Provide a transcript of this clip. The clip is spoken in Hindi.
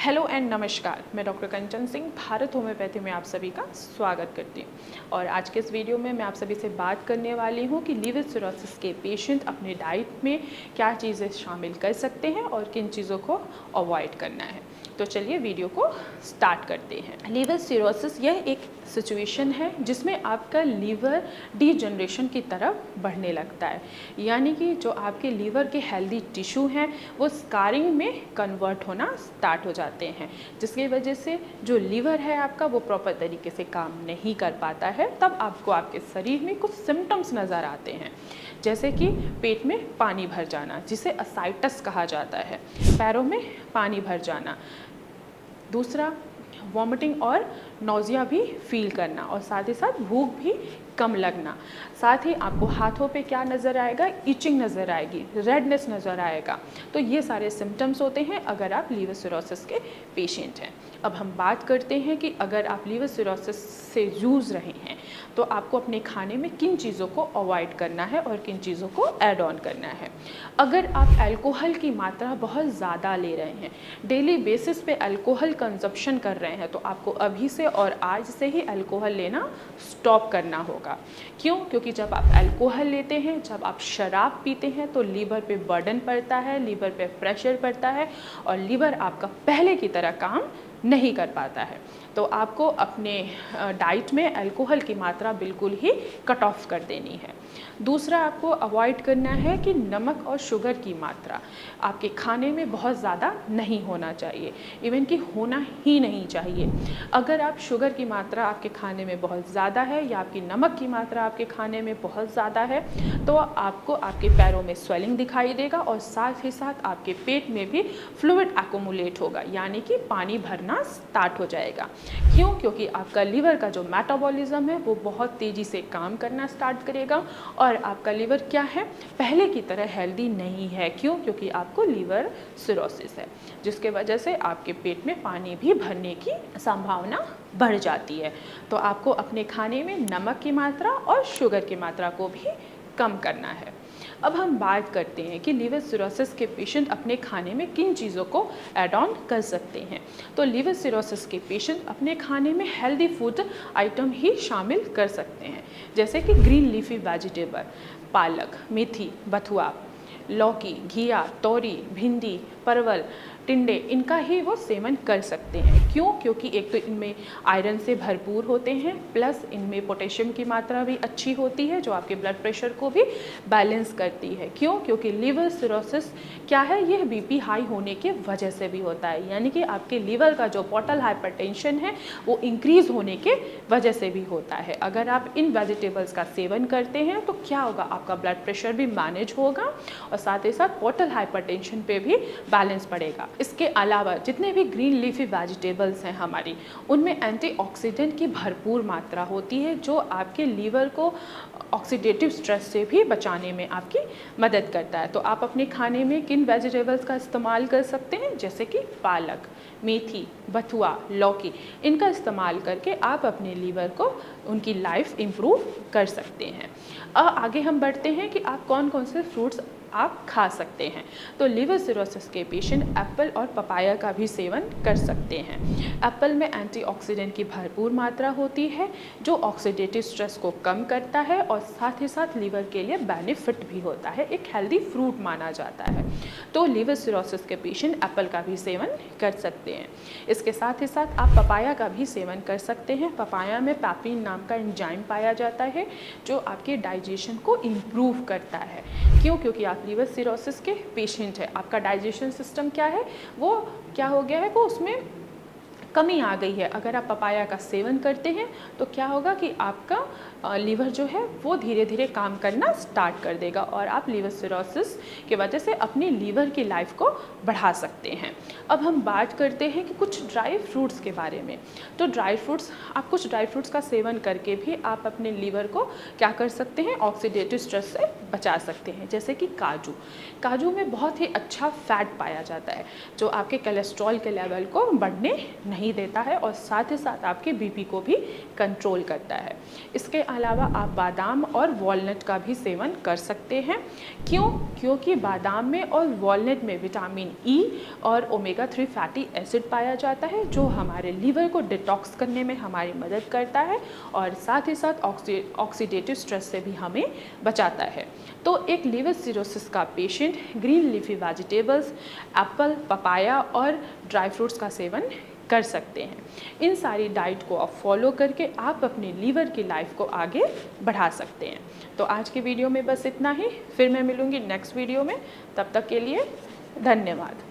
हेलो एंड नमस्कार, मैं डॉक्टर कंचन सिंह भारत होम्योपैथी में आप सभी का स्वागत करती हूँ। और आज के इस वीडियो में मैं आप सभी से बात करने वाली हूँ कि लिवर सिरोसिस के पेशेंट अपने डाइट में क्या चीज़ें शामिल कर सकते हैं और किन चीज़ों को अवॉइड करना है। तो चलिए वीडियो को स्टार्ट करते हैं। लिवर सिरोसिस यह एक सिचुएशन है जिसमें आपका लीवर डीजनरेशन की तरफ बढ़ने लगता है, यानी कि जो आपके लीवर के हेल्दी टिश्यू हैं वो स्कारिंग में कन्वर्ट होना स्टार्ट हो जाते हैं, जिसकी वजह से जो लीवर है आपका वो प्रॉपर तरीके से काम नहीं कर पाता है। तब आपको आपके शरीर में कुछ सिम्टम्स नज़र आते हैं, जैसे कि पेट में पानी भर जाना जिसे असाइटस कहा जाता है, पैरों में पानी भर जाना, दूसरा वॉमिटिंग और नौजिया भी फील करना, और साथ ही साथ भूख भी कम लगना। साथ ही आपको हाथों पे क्या नज़र आएगा, इचिंग नज़र आएगी, रेडनेस नज़र आएगा। तो ये सारे सिम्टम्स होते हैं अगर आप लीवर सिरोसिस के पेशेंट हैं। अब हम बात करते हैं कि अगर आप लीवर सिरोसिस से जूझ रहे हैं तो आपको अपने खाने में किन चीज़ों को अवॉइड करना है और किन चीज़ों को ऐड ऑन करना है। अगर आप अल्कोहल की मात्रा बहुत ज़्यादा ले रहे हैं, डेली बेसिस पे अल्कोहल कंजप्शन कर रहे हैं, तो आपको अभी से और आज से ही अल्कोहल लेना स्टॉप करना होगा। क्यों? क्योंकि जब आप अल्कोहल लेते हैं, जब आप शराब पीते हैं तो लीवर पे बर्डन पड़ता है, लीवर पे प्रेशर पड़ता है और लीवर आपका पहले की तरह काम नहीं कर पाता है। तो आपको अपने डाइट में अल्कोहल की मात्रा बिल्कुल ही कट ऑफ कर देनी है। दूसरा, आपको अवॉइड करना है कि नमक और शुगर की मात्रा आपके खाने में बहुत ज़्यादा नहीं होना चाहिए, इवन कि होना ही नहीं चाहिए। अगर आप शुगर की मात्रा आपके खाने में बहुत ज़्यादा है या आपकी नमक की मात्रा आपके खाने में बहुत ज़्यादा है तो आपको आपके पैरों में स्वेलिंग दिखाई देगा और साथ ही साथ आपके पेट में भी फ्लूइड एक्युमुलेट होगा, यानी कि पानी भरना स्टार्ट हो जाएगा। क्यों? क्योंकि आपका लीवर का जो मेटाबॉलिज्म है वो बहुत तेज़ी से काम करना स्टार्ट करेगा और आपका लीवर क्या है, पहले की तरह हेल्दी नहीं है। क्यों? क्योंकि आपको लीवर सिरोसिस है, जिसके वजह से आपके पेट में पानी भी भरने की संभावना बढ़ जाती है। तो आपको अपने खाने में नमक की मात्रा और शुगर की मात्रा को भी कम करना है। अब हम बात करते हैं कि लीवर सिरोसिस के पेशेंट अपने खाने में किन चीज़ों को ऐड ऑन कर सकते हैं। तो लीवर सिरोसिस के पेशेंट अपने खाने में हेल्दी फूड आइटम ही शामिल कर सकते हैं, जैसे कि ग्रीन लीफी वेजिटेबल, पालक, मेथी, बथुआ, लौकी, घिया, तोरी, भिंडी, परवल, टिंडे, इनका ही वो सेवन कर सकते हैं। क्यों? क्योंकि एक तो इनमें आयरन से भरपूर होते हैं, प्लस इनमें पोटेशियम की मात्रा भी अच्छी होती है जो आपके ब्लड प्रेशर को भी बैलेंस करती है। क्यों? क्योंकि लिवर सिरोसिस क्या है, यह बीपी हाई होने की वजह से भी होता है, यानी कि आपके लीवर का जो पोर्टल हाइपरटेंशन है वो इंक्रीज होने के वजह से भी होता है। अगर आप इन वेजिटेबल्स का सेवन करते हैं तो क्या होगा, आपका ब्लड प्रेशर भी मैनेज होगा और साथ ही साथ पोर्टल हाइपरटेंशन पे भी बैलेंस पड़ेगा। इसके अलावा जितने भी ग्रीन लीफी वेजिटेबल्स हैं हमारी, उनमें एंटीऑक्सीडेंट की भरपूर मात्रा होती है जो आपके लीवर को ऑक्सीडेटिव स्ट्रेस से भी बचाने में आपकी मदद करता है। तो आप अपने खाने में किन वेजिटेबल्स का इस्तेमाल कर सकते हैं, जैसे कि पालक, मेथी, बथुआ, लौकी, इनका इस्तेमाल करके आप अपने लीवर को, उनकी लाइफ इम्प्रूव कर सकते हैं। आगे हम बढ़ते हैं कि आप कौन कौन से फ्रूट्स आप खा सकते हैं। तो लिवर सिरोसिस के पेशेंट एप्पल और पपाया का भी सेवन कर सकते हैं। एप्पल में एंटीऑक्सीडेंट की भरपूर मात्रा होती है जो ऑक्सीडेटिव स्ट्रेस को कम करता है और साथ ही साथ लीवर के लिए बेनिफिट भी होता है, एक हेल्दी फ्रूट माना जाता है। तो लिवर सिरोसिस के पेशेंट एप्पल का भी सेवन कर सकते हैं। इसके साथ ही साथ आप पपाया का भी सेवन कर सकते हैं। पपाया में पैपिन नाम का एंजाइम पाया जाता है जो आपके डाइजेशन को इम्प्रूव करता है। क्यों? क्योंकि आप लिवर सिरोसिस के पेशेंट है, आपका डाइजेशन सिस्टम क्या है, वो क्या हो गया है, वो उसमें कमी आ गई है। अगर आप पपाया का सेवन करते हैं तो क्या होगा कि आपका लीवर जो है वो धीरे धीरे काम करना स्टार्ट कर देगा और आप लिवर सिरोसिस की वजह से अपनी लीवर की लाइफ को बढ़ा सकते हैं। अब हम बात करते हैं कि कुछ ड्राई फ्रूट्स के बारे में। तो ड्राई फ्रूट्स, आप कुछ ड्राई फ्रूट्स का सेवन करके भी आप अपने लीवर को क्या कर सकते हैं, ऑक्सीडेटिव स्ट्रेस से बचा सकते हैं। जैसे कि काजू, काजू में बहुत ही अच्छा फैट पाया जाता है जो आपके कोलेस्ट्रॉल के लेवल को बढ़ने नहीं नहीं देता है और साथ ही साथ आपके बीपी को भी कंट्रोल करता है। इसके अलावा आप बादाम और वॉलनट का भी सेवन कर सकते हैं। क्यों? क्योंकि बादाम में और वॉलनट में विटामिन ई और ओमेगा 3 फैटी एसिड पाया जाता है, जो हमारे लीवर को डिटॉक्स करने में हमारी मदद करता है और साथ ही साथ ऑक्सीडेटिव स्ट्रेस से भी हमें बचाता है। तो एक लीवर सिरोसिस का patient green leafy vegetables, Apple, papaya और ड्राई फ्रूट्स का सेवन कर सकते हैं। इन सारी डाइट को आप फॉलो करके आप अपने लीवर की लाइफ को आगे बढ़ा सकते हैं। तो आज के वीडियो में बस इतना ही, फिर मैं मिलूँगी नेक्स्ट वीडियो में। तब तक के लिए धन्यवाद।